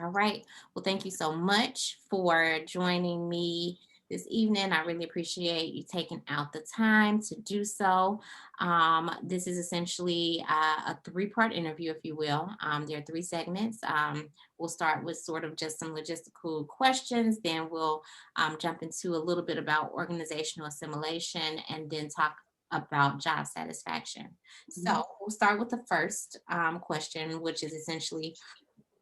All right. Well, thank you so much for joining me this evening. I really appreciate you taking out the time to do so. This is essentially a three-part interview, if you will. There are three segments. We'll start with sort of just some logistical questions, then we'll jump into a little bit about organizational assimilation, and then talk about job satisfaction. Mhm. So we'll start with the first question, which is essentially,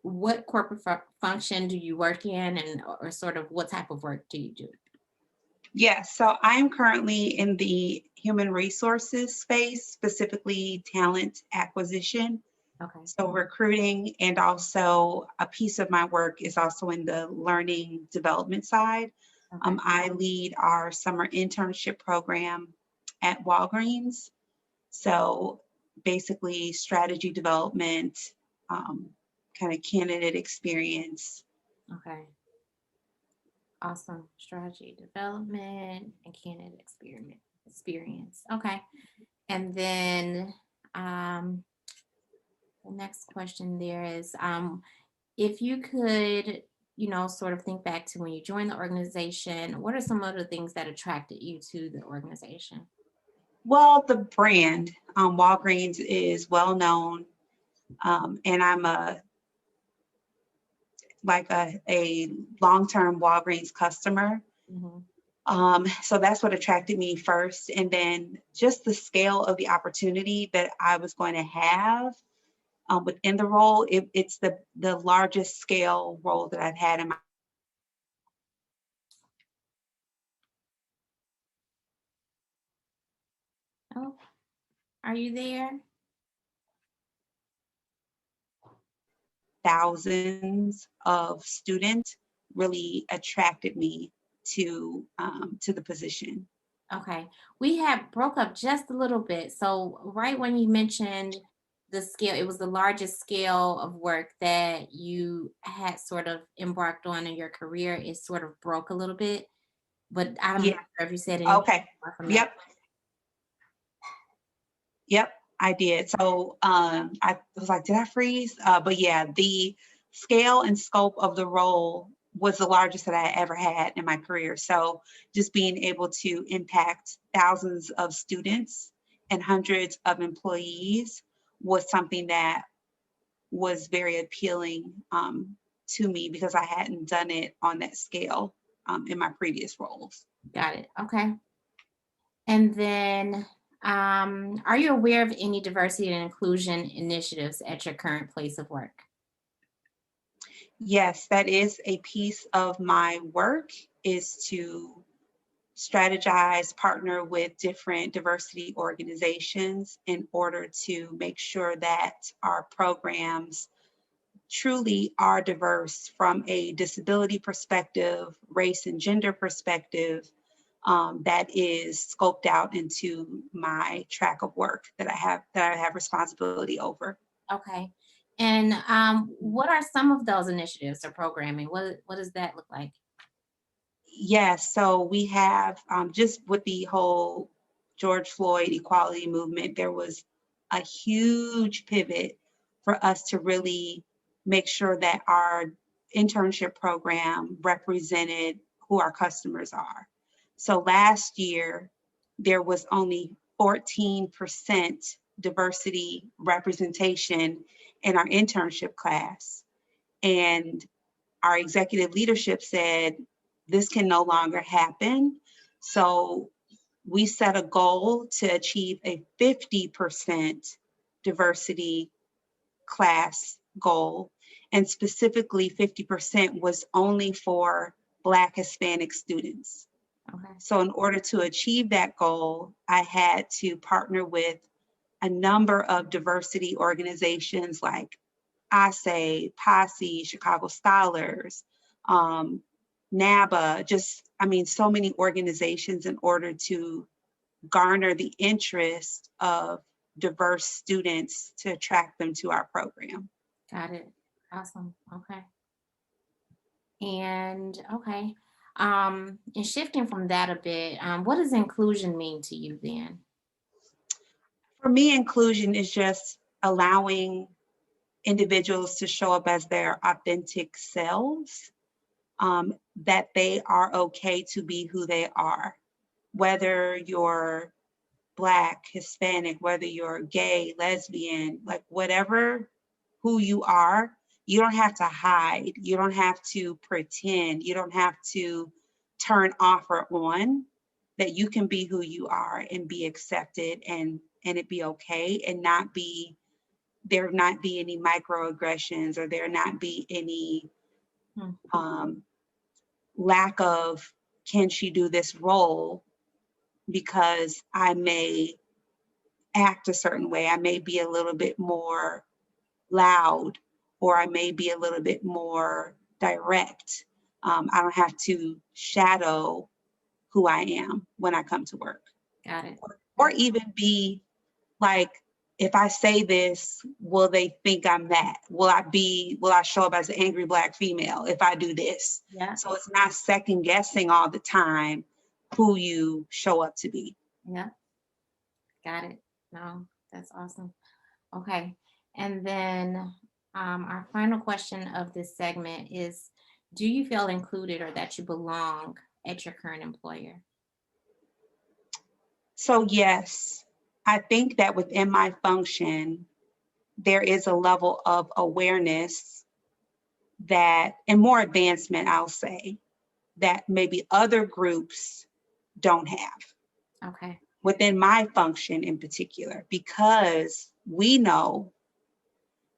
what corporate function do you work in, and or sort of what type of work do you do? Yes, so I'm currently in the human resources space, specifically talent acquisition. Okay. So recruiting, and also a piece of my work is also in the learning development side. Okay. I lead our summer internship program at Walgreens. So basically strategy development, um, kind of candidate experience. Okay. Awesome. Strategy development and candidate experience. Okay. And then um the next question there is, if you could, sort of think back to when you joined the organization, what are some of the things that attracted you to the organization? Well, the brand, Walgreens is well known, and I'm a long-term Walgreens customer. Hmm. So that's what attracted me first, and then just the scale of the opportunity that I was going to have within the role. It's the largest scale role that I've had in my Oh, are you there? thousands of students. Really attracted me to the position. Okay. We had broke up just a little bit. So right when you mentioned the scale, it was the largest scale of work that you had sort of embarked on in your career. It sort of broke a little bit, but I'm Yeah. not sure if you said anything Okay. more from that. Yep. Yep, I did. So I was like, did I freeze? But yeah, the scale and scope of the role was the largest that I ever had in my career. So just being able to impact thousands of students and hundreds of employees was something that was very appealing to me because I hadn't done it on that scale in my previous roles. Got it. Okay. And then are you aware of any diversity and inclusion initiatives at your current place of work? Yes, that is a piece of my work, is to strategize, partner with different diversity organizations in order to make sure that our programs truly are diverse from a disability perspective, race and gender perspective. That is scoped out into my track of work that I have responsibility over. Okay. And what are some of those initiatives or programming? What does that look like? Yes, so we have just with the whole George Floyd equality movement, there was a huge pivot for us to really make sure that our internship program represented who our customers are. So last year, there was only 14% diversity representation in our internship class. And our executive leadership said, this can no longer happen. So we set a goal to achieve a 50% diversity class goal. And specifically, 50% was only for Black Hispanic students. Okay. So, in order to achieve that goal, I had to partner with a number of diversity organizations like I Posse, Chicago Scholars, um, NABA, just, I mean, so many organizations in order to garner the interest of diverse students to attract them to our program. Got it. Awesome. Okay. And okay. And shifting from that a bit, what does inclusion mean to you then? For me, inclusion is just allowing individuals to show up as their authentic selves, that they are okay to be who they are, whether you're Black, Hispanic, whether you're gay, lesbian, like whatever who you are, you don't have to hide. You don't have to pretend. You don't have to turn off or on. That you can be who you are and be accepted, and it be okay, and not be there not be any microaggressions, or there not be any um, lack of, can she do this role because I may act a certain way. I may be a little bit more loud, or I may be a little bit more direct. I don't have to shadow who I am when I come to work. Got it. Or even be like, if I say this, will they think I'm that? Will I show up as an angry Black female if I do this? Yeah. So it's not second guessing all the time who you show up to be. Yeah. Got it. No, that's awesome. Okay. And then our final question of this segment is, do you feel included or that you belong at your current employer? So yes, I think that within my function, there is a level of awareness that, and more advancement, I'll say, that maybe other groups don't have Okay. within my function in particular, because we know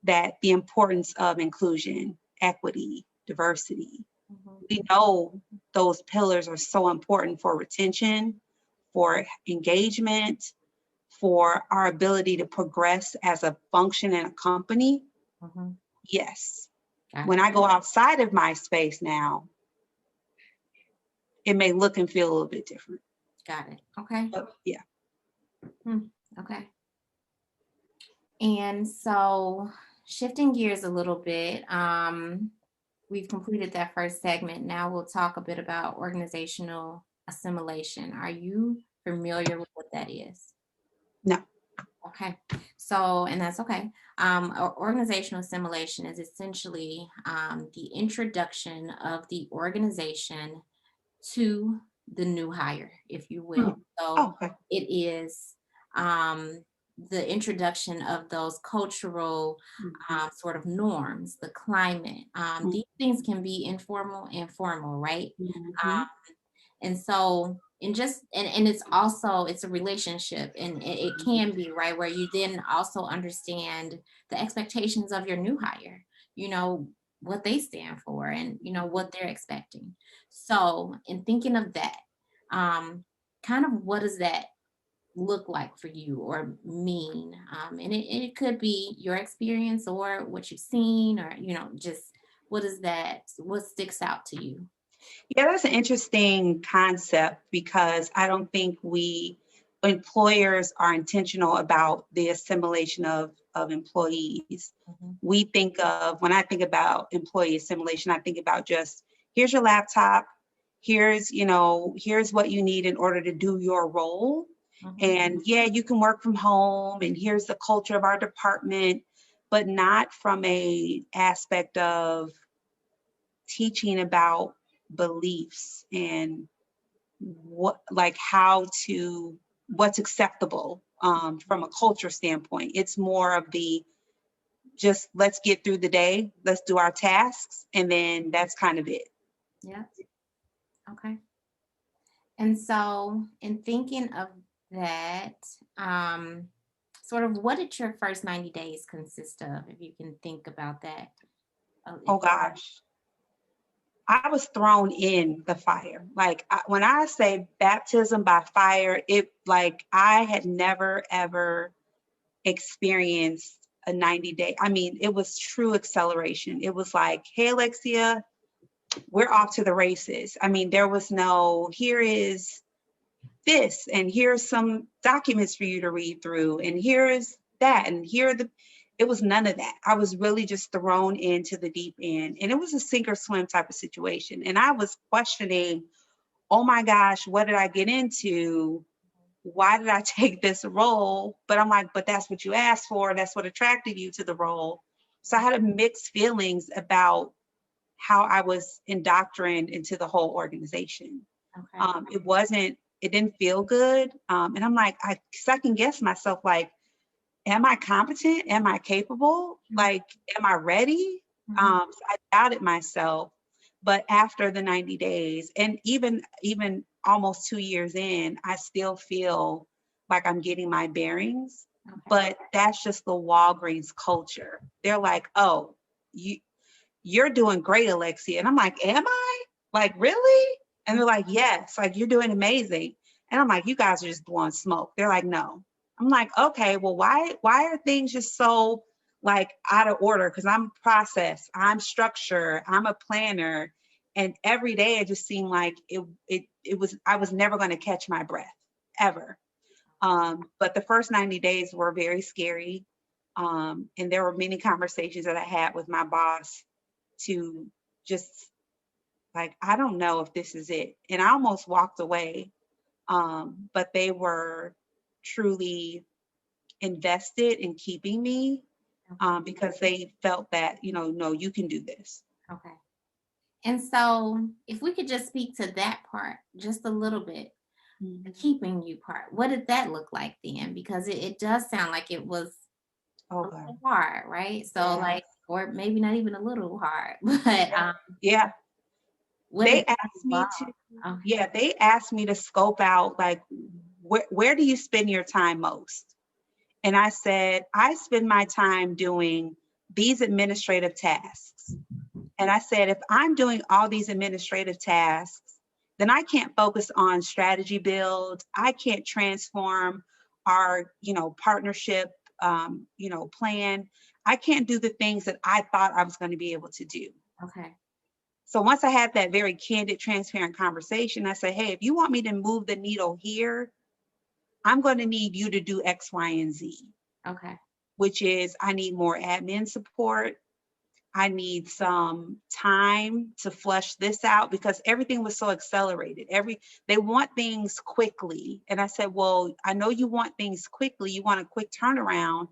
that the importance of inclusion, equity, diversity, we know those pillars are so important for retention, for engagement, for our ability to progress as a function in a company. Mhm. Yes. Got When it. I go outside of my space now, it may look and feel a little bit different. Got it. Okay. But yeah. Okay. And so shifting gears a little bit, we've completed that first segment. Now we'll talk a bit about organizational assimilation. Are you familiar with what that is? No. Okay. So, and that's okay. Organizational assimilation is essentially the introduction of the organization to the new hire, if you will. So Oh, okay. it is the introduction of those cultural Mhm. sort of norms, the climate. These things can be informal and formal, right? Mhm. And so, and it's also, it's a relationship, and it can be, right, where you then also understand the expectations of your new hire, you know, what they stand for, and what they're expecting. So in thinking of that, kind of what does that look like for you or mean? And it could be your experience or what you've seen, or just what sticks out to you. Yeah, that's an interesting concept, because I don't think employers are intentional about the assimilation of employees. Mhm. When I think about employee assimilation, I think about just, here's your laptop, here's what you need in order to do your role. Mhm. And yeah, you can work from home, and here's the culture of our department, but not from a aspect of teaching about beliefs and what's acceptable from a culture standpoint. It's more of the, just let's get through the day, let's do our tasks, and then that's kind of it. Yeah. Okay. And so, in thinking of that, sort of what did your first 90 days consist of, if you can think about that? Oh gosh, I was thrown in the fire. Like when I say baptism by fire, it like I had never ever experienced a 90-day. I mean, it was true acceleration. It was like, hey, Alexia, we're off to the races. I mean, there was no, here is this, and here's some documents for you to read through, and here is that, and it was none of that. I was really just thrown into the deep end, and it was a sink or swim type of situation. And I was questioning, oh my gosh, what did I get into? Why did I take this role? But I'm like, but that's what you asked for. That's what attracted you to the role. So I had mixed feelings about how I was indoctrined into the whole organization. Okay. It didn't feel good. And I'm like, I second guess myself, like, am I competent? Am I capable? Mhm. Like, am I ready? Mhm. So I doubted myself. But after the 90 days, and even almost 2 years in, I still feel like I'm getting my bearings. Okay. But that's just the Walgreens culture. They're like, oh, you you're doing great, Alexia. And I'm like, am I? Like, really? And they're like, yes, like you're doing amazing. And I'm like, you guys are just blowing smoke. They're like, no. I'm like, okay, well, why are things just so like out of order? Because I'm process, I'm structure, I'm a planner. And every day it just seemed like it was I was never going to catch my breath ever. But the first 90 days were very scary. And there were many conversations that I had with my boss to just like, I don't know if this is it. And I almost walked away. But they were truly invested in keeping me Okay. because they felt that, no, you can do this. Okay. And so, if we could just speak to that part just a little bit, the Mhm. keeping you part, what did that look like then? Because it does sound like it was Oh, a God. little hard, right? So, Yeah. like, or maybe not even a little hard, but Yeah. Yeah. what did They that asked me involve? to, Okay. yeah, they asked me to scope out like, where do you spend your time most? And I said, I spend my time doing these administrative tasks. And I said, if I'm doing all these administrative tasks, then I can't focus on strategy build. I can't transform our, partnership, plan. I can't do the things that I thought I was going to be able to do. Okay. So once I had that very candid, transparent conversation, I said, hey, if you want me to move the needle here, I'm going to need you to do X, Y, and Z, Okay. which is I need more admin support. I need some time to flush this out because everything was so accelerated. They want things quickly. And I said, well, I know you want things quickly. You want a quick turnaround,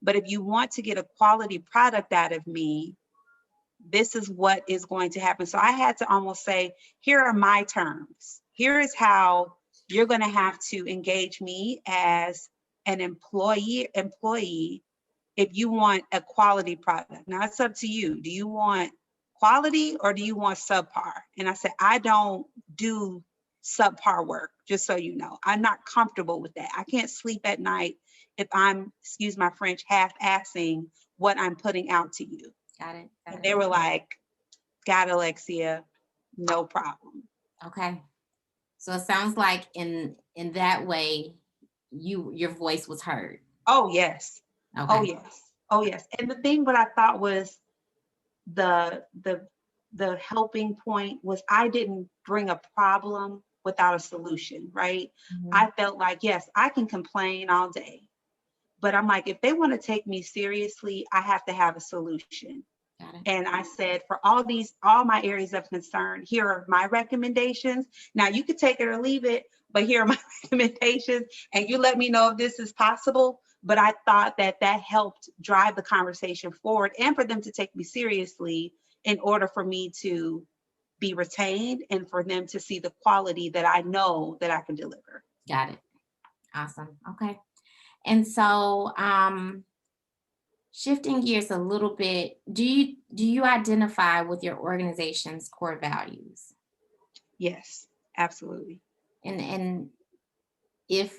but if you want to get a quality product out of me, this is what is going to happen. So I had to almost say, here are my terms. Here is how you're going to have to engage me as an employee if you want a quality product. Now it's up to you. Do you want quality or do you want subpar? And I said, I don't do subpar work, just so you know. I'm not comfortable with that. I can't sleep at night if I'm, excuse my French, half-assing what I'm putting out to you. Got it. Got And it. they were like, got it, Alexia, no problem. Okay. So it sounds like in that way, your voice was heard. Oh, yes. Oh, Okay. yes. Oh, yes. And the thing what I thought was the the the helping point was I didn't bring a problem without a solution, right? Mhm. I felt like, yes, I can complain all day, but I'm like, if they want to take me seriously, I have to have a solution. Got it. And I said, for all my areas of concern, here are my recommendations. Now you could take it or leave it, but here are my recommendations, and you let me know if this is possible. But I thought that helped drive the conversation forward and for them to take me seriously in order for me to be retained and for them to see the quality that I know that I can deliver. Got it. Awesome. Okay. And so, shifting gears a little bit, do you identify with your organization's core values? Yes, absolutely. And if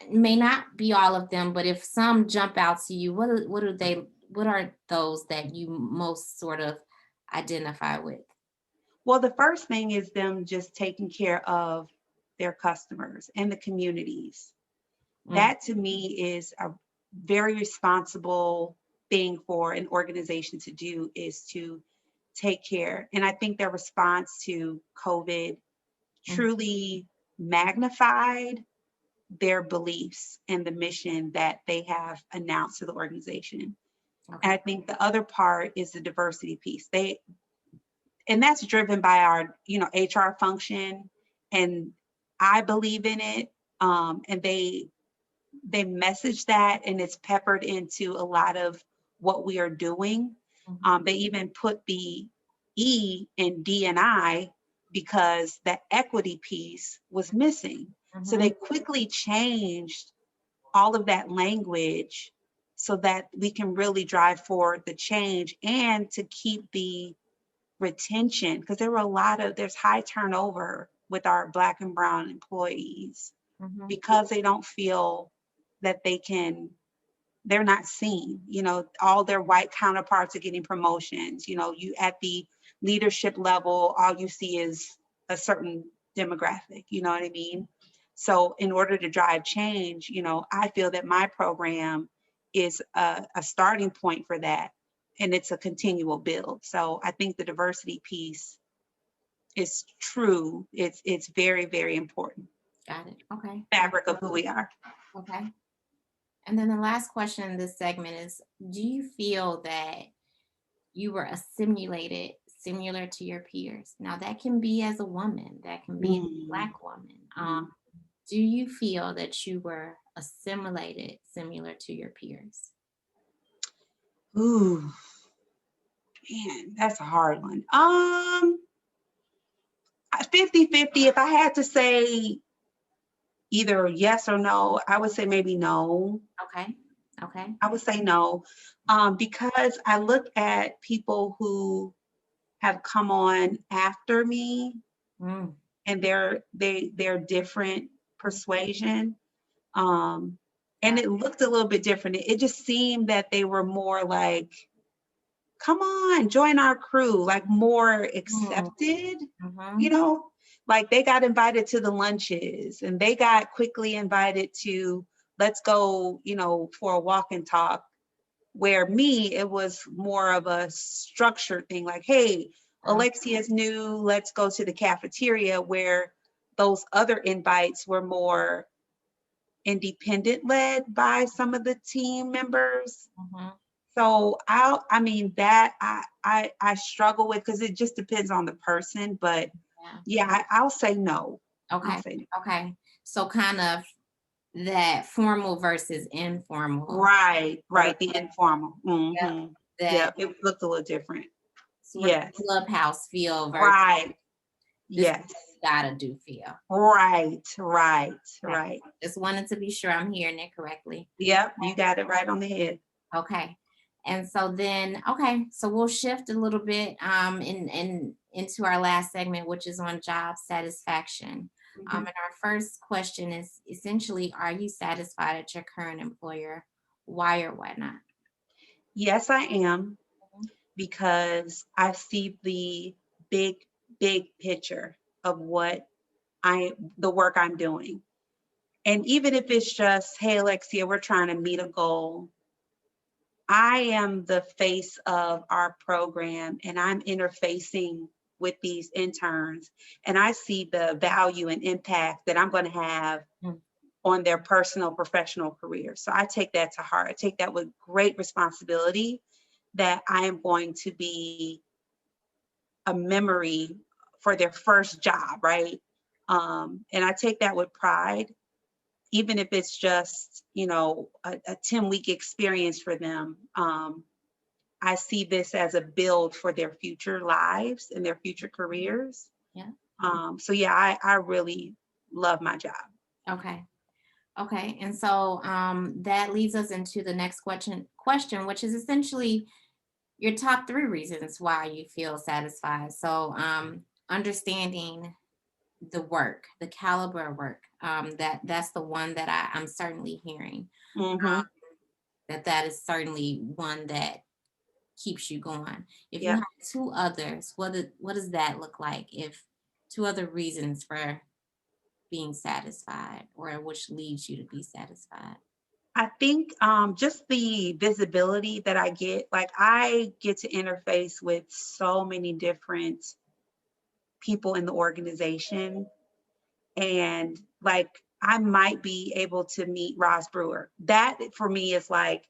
may not be all of them, but if some jump out to you, what are those that you most sort of identify with? Well, the first thing is them just taking care of their customers and the communities. Mm, That to me is a very responsible thing for an organization to do, is to take care. And I think their response to COVID mm, truly magnified their beliefs and the mission that they have announced to the organization. And I okay. think the other part is the diversity piece. And that's driven by our, HR function, and I believe in it. And they message that, and it's peppered into a lot of what we are doing. Mhm. They even put the E in D&I because that equity piece was missing. So they Mhm. quickly changed all of that language so that we can really drive forward the change and to keep the retention, because there's high turnover with our Black and Brown employees Mhm. because they don't feel that they're not seen. All their white counterparts are getting promotions. You at the leadership level, all you see is a certain demographic, you know what I mean? So in order to drive change, I feel that my program is a starting point for that. And it's a continual build. So I think the diversity piece is true. It's very, very important. Got it. Okay. Fabric of who we are. Okay. And then the last question in this segment is, do you feel that you were assimilated similar to your peers? Now that can be as a woman, that can be as a Mm, Black woman. mm. Do you feel that you were assimilated similar to your peers? Ooh, man, that's a hard one. 50-50. If I had to say either yes or no, I would say maybe no. Okay. Okay. I would say no, because I look at people who have come on after me, Mm. and they're different persuasion, um, and Got it looked a little bit different. It just seemed that they were more like, come on, join our crew, like more mm, accepted, you mhm, know, like they got invited to the lunches and they got quickly invited to, let's go, for a walk and talk. Where me, it was more of a structured thing, like, hey, uh, Alexia's new, let's go to the cafeteria, where those other invites were more independent led by some of the team members. mhm, So I mean that I struggle with, because it just depends on the person. But yeah. yeah, I'll say no. I'll Okay. say no. Okay. So kind of that formal versus informal Right, sort of, right. The informal. yep, Yeah, that it looked a little different. sort of Yes. clubhouse feel versus Right. this is Yes. what you gotta do feel. Right. Right. Okay. Right. Just wanted to be sure I'm hearing it correctly. Yep. You got it right on the head. Okay. And so then, okay, so we'll shift a little bit in into our last segment, which is on job satisfaction. Mhm. And our first question is essentially, are you satisfied at your current employer? Why or why not? Yes, I am, Mhm. because I see the big, big picture of the work I'm doing. And even if it's just, hey, Alexia, we're trying to meet a goal, I am the face of our program and I'm interfacing with these interns. And I see the value and impact that I'm going to have Mm. on their personal, professional career. So I take that to heart. I take that with great responsibility, that I am going to be a memory for their first job, right? And I take that with pride, even if it's just, a 10-week experience for them. I see this as a build for their future lives and their future careers. Yeah. So yeah, I really love my job. Okay. Okay. And so that leads us into the next question, which is essentially your top three reasons why you feel satisfied. So understanding the work, the caliber of work. That's the one that I'm certainly hearing. Hmm. That is certainly one that keeps you going. If you Yep. have two others, what does that look like? If two other reasons for being satisfied, or which leads you to be satisfied. I think just the visibility that I get, like I get to interface with so many different people in the organization. And like I might be able to meet Roz Brewer. That for me is like,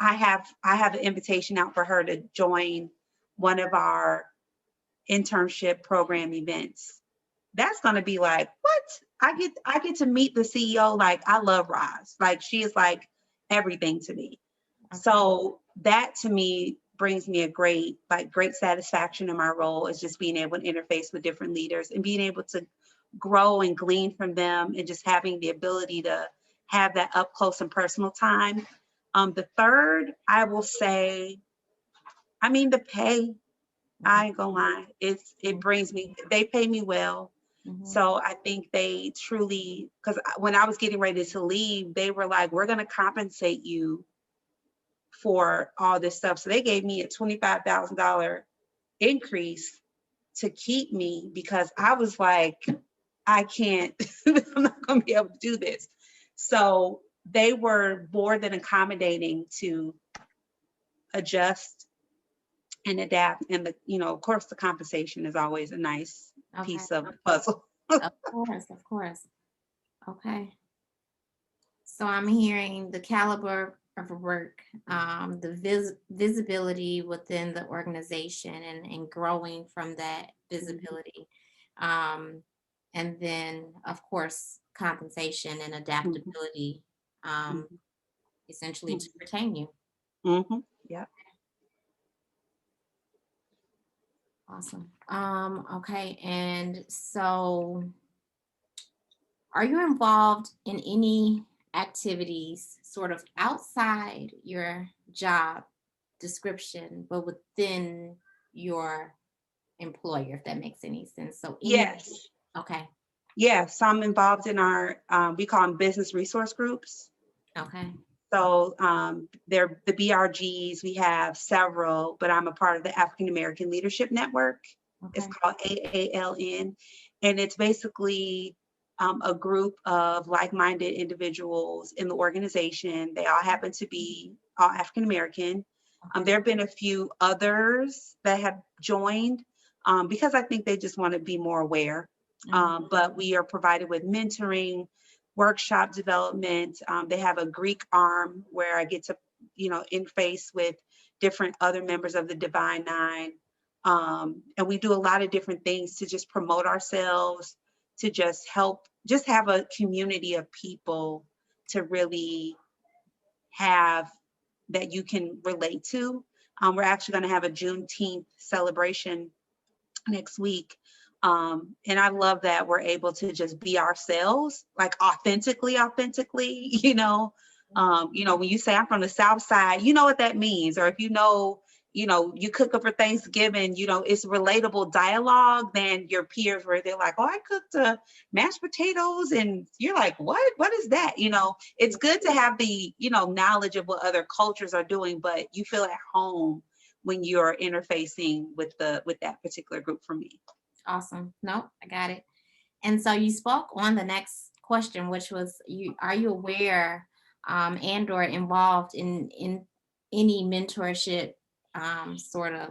I have an invitation out for her to join one of our internship program events. That's going to be like, what? I get to meet the CEO. Like, I love Roz. Like, she is like everything to me. Okay. So that to me brings me a great satisfaction in my role, is just being able to interface with different leaders and being able to grow and glean from them, and just having the ability to have that up close and personal time. The third, I will say, I mean, the pay, I ain't gonna lie, it brings me, they pay me well. Mm-hmm. So I think they truly, because when I was getting ready to leave, they were like, we're gonna compensate you for all this stuff. So they gave me a $25,000 increase to keep me, because I was like, I can't, I'm not going to be able to do this. So they were more than accommodating to adjust and adapt. And of course, the compensation is always a nice Okay. piece of the puzzle. Of course, of course. Okay. So I'm hearing the caliber of work, the visibility within the organization, and growing from that visibility. Um, and then, of course, compensation and Mhm, adaptability, um, mhm, essentially to mhm, retain you. mhm. Yeah. Awesome. Okay. And so, are you involved in any activities sort of outside your job description, but within your employer, if that makes any sense? So any, Yes. okay, Yes. So I'm involved in our, we call them business resource groups. okay, So they're the BRGs. We have several, but I'm a part of the African American Leadership Network. It's okay, called AALN, and it's basically a group of like-minded individuals in the organization. They all happen to be all African American. okay. There have been a few others that have joined, because I think they just want to be more aware. Mhm. But we are provided with mentoring, workshop development. They have a Greek arm where I get to, interface with different other members of the Divine Nine. And we do a lot of different things to just promote ourselves, to just help, just have a community of people to really have that you can relate to. We're actually going to have a Juneteenth celebration next week. And I love that we're able to just be ourselves, like authentically, when you say I'm from the South Side, you know what that means. Or if you cook up for Thanksgiving, it's relatable dialogue than your peers where they're like, oh, I cooked mashed potatoes. And you're like, what is that? It's good to have the, knowledge of what other cultures are doing, but you feel at home when you're interfacing with that particular group for me. Awesome. Nope, I got it. And so you spoke on the next question, which was, are you aware, and or involved in any mentorship, sort of,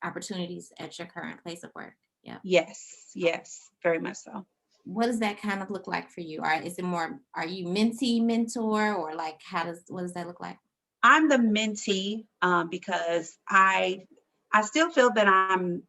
opportunities at your current place of work? Yeah. Yes, very much so. What does that kind of look like for you? Or is it more, are you mentee mentor, or like what does that look like? I'm the mentee, because I still feel that I'm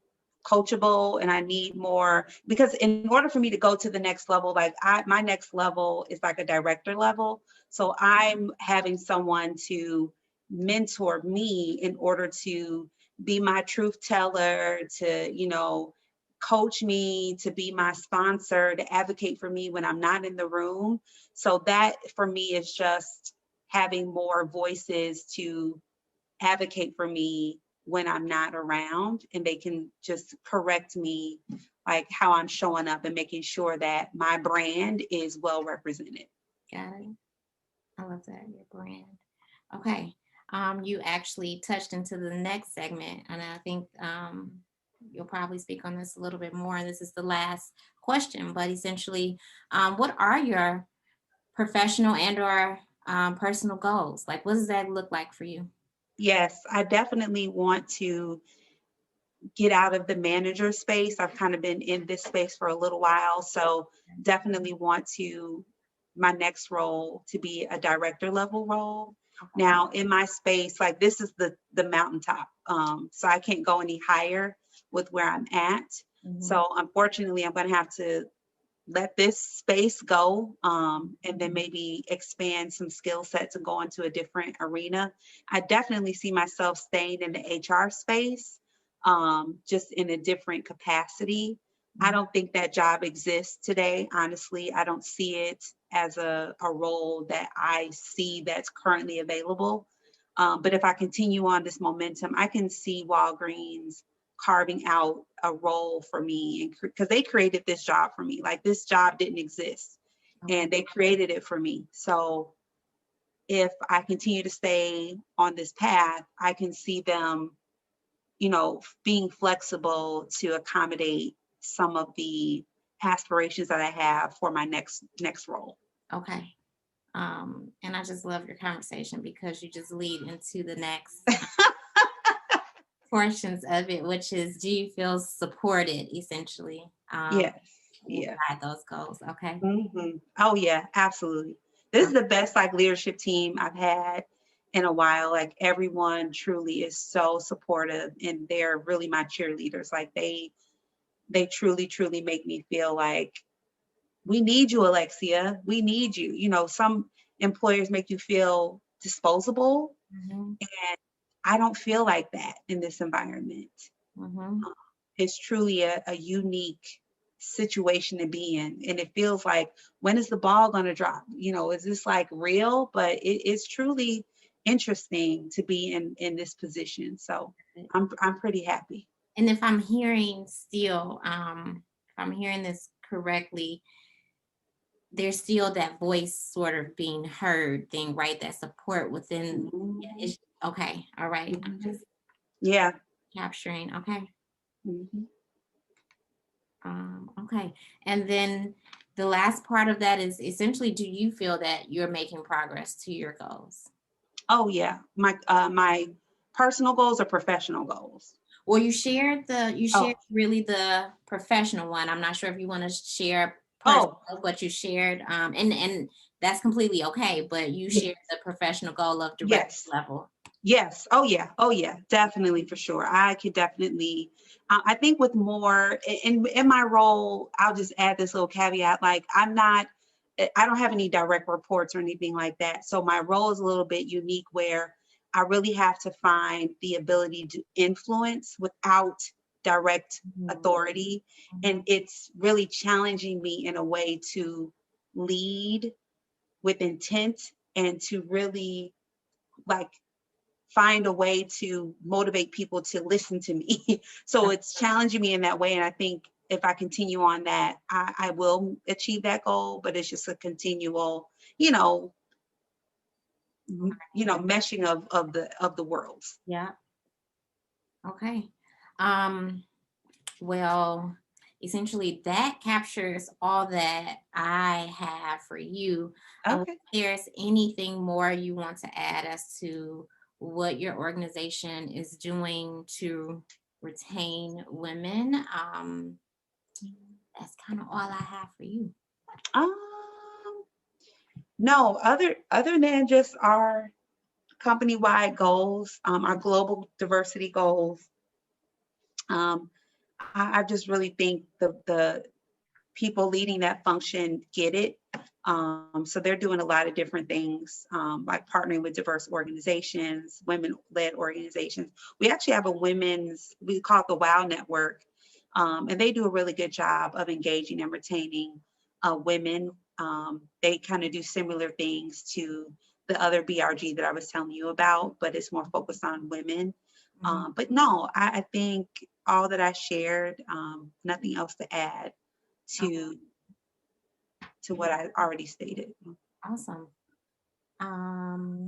coachable, and I need more, because in order for me to go to the next level, like my next level is like a director level. So I'm having someone to mentor me in order to be my truth teller, to, coach me, to be my sponsor, to advocate for me when I'm not in the room. So that for me is just having more voices to advocate for me when I'm not around, and they can just correct me, like how I'm showing up, and making sure that my brand is well represented. Got it. I love that, your brand. Okay. You actually touched into the next segment, and I think, you'll probably speak on this a little bit more. And this is the last question, but essentially, what are your professional and or, personal goals? Like, what does that look like for you? Yes, I definitely want to get out of the manager space. I've kind of been in this space for a little while, so definitely want to my next role to be a director level role. Okay. Now in my space, like this is the mountaintop, so I can't go any higher with where I'm at. Mhm. So unfortunately, I'm going to have to let this space go, and then maybe expand some skill sets and go into a different arena. I definitely see myself staying in the HR space, just in a different capacity. I Mhm. don't think that job exists today. Honestly, I don't see it as a role that I see that's currently available. But if I continue on this momentum, I can see Walgreens carving out a role for me, and because they created this job for me. Like, this job didn't exist Okay. and they created it for me. So if I continue to stay on this path, I can see them, being flexible to accommodate some of the aspirations that I have for my next role. Okay. And I just love your conversation because you just lead into the next portions of it, which is, do you feel supported essentially Yes. Yeah. inside those goals? Okay. Oh yeah, absolutely. This is the best like leadership team I've had in a while. Like, everyone truly is so supportive, and they're really my cheerleaders. Like, they truly, truly make me feel like we need you, Alexia. We need you. Some employers make you feel disposable. Hmm. I don't feel like that in this environment. Hmm. Um, it's truly a unique situation to be in. And it feels like, when is the ball going to drop? Is this like real? But it's truly interesting to be in this position. So I'm pretty happy. And if I'm hearing still, if I'm hearing this correctly, there's still that voice sort of being heard thing, right? That support within. Yeah, Mhm, it's okay. All right. I'm mhm. just Yeah. capturing. Okay. Mhm. Okay. And then the last part of that is essentially, do you feel that you're making progress to your goals? Oh yeah. My personal goals are professional goals. Well, you shared Oh, really the professional one. I'm not sure if you want to share personal, oh, but you shared, and that's completely okay. But you shared yes. the professional goal of director Yes. level. Yes. Oh yeah. Oh yeah. Definitely, for sure. I could definitely. I think with more in my role, I'll just add this little caveat. Like, I'm not. I don't have any direct reports or anything like that. So my role is a little bit unique, where I really have to find the ability to influence without direct Mhm. authority, and Mhm. it's really challenging me in a way to lead with intent, and to really, like, find a way to motivate people to listen to me. So it's challenging me in that way. And I think if I continue on that, I will achieve that goal, but it's just a continual, you know, meshing of the worlds. Yeah. Okay. Um, well, essentially that captures all that I have for you. Unless Okay. there's anything more you want to add as to what your organization is doing to retain women, that's kind of all I have for you. Um, no, other than just our company-wide goals, our global diversity goals. Um, I just really think the people leading that function get it. So they're doing a lot of different things, like partnering with diverse organizations, women-led organizations. We actually have we call it the WOW Network, and they do a really good job of engaging and retaining women. They kind of do similar things to the other BRG that I was telling you about, but it's more focused on women. Mhm. But no, I think all that I shared, nothing else to add Okay, to what I already stated. awesome. Um,